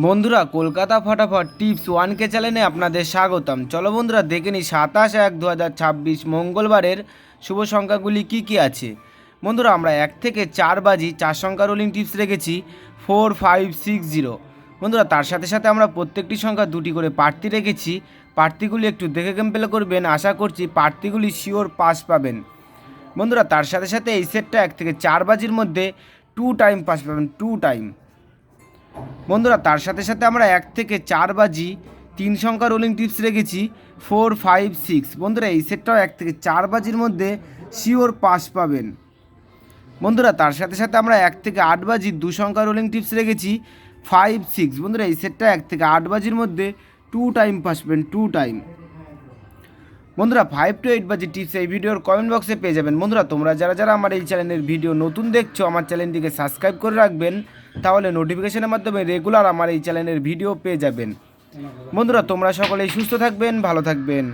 বন্ধুরা কলকাতা ফটাফট tips 1K চ্যানেলে আপনাদের স্বাগতম। চলো বন্ধুরা দেখে নিই 27/1/2026 মঙ্গলবারের শুভ সংখ্যাগুলি কি কি আছে। বন্ধুরা আমরা 1 থেকে 4 বাজি 4 সংখ্যা রোলিং টিপস রেখেছি 4560। বন্ধুরা তার সাথে সাথে আমরা প্রত্যেকটি সংখ্যা দুটি করে প্রার্থী রেখেছি। প্রার্থীগুলি একটু দেখে ক্যাম্পেল করবেন, আশা করছি প্রার্থীগুলি শিওর পাস পাবেন। বন্ধুরা তার সাথে সাথে এই সেটটা 1 থেকে 4 বাজির মধ্যে 2 টাইম পাস পাবেন, 2 টাইম। বন্ধুরা তার সাথে সাথে আমরা 1 থেকে 4 বাজি 3 সংখ্যা রোলিং টিপস রেখেছি 456। বন্ধুরা এই সেটটাও 1 থেকে 4 বাজির মধ্যে শিওর পাস পাবেন। বন্ধুরা তার সাথে সাথে আমরা 1 থেকে 8 বাজি 2 সংখ্যা রোলিং টিপস রেখেছি 56। বন্ধুরা এই সেটটা 1 থেকে 8 বাজির মধ্যে 2 টাইম পাস পাবেন, 2 টাইম। বন্ধুরা 5 to 8 বাজি টিপস এই ভিডিওর কমেন্ট বক্সে পেয়ে যাবেন। বন্ধুরা তোমরা যারা আমার এই চ্যানেলের ভিডিও নতুন দেখছো, আমার চ্যানেলটিকে সাবস্ক্রাইব করে রাখবেন, তাহলে নোটিফিকেশনের মাধ্যমে রেগুলার আমার এই চ্যানেলের ভিডিও পেয়ে যাবেন। বন্ধুরা তোমরা সকলেই সুস্থ থাকবেন, ভালো থাকবেন।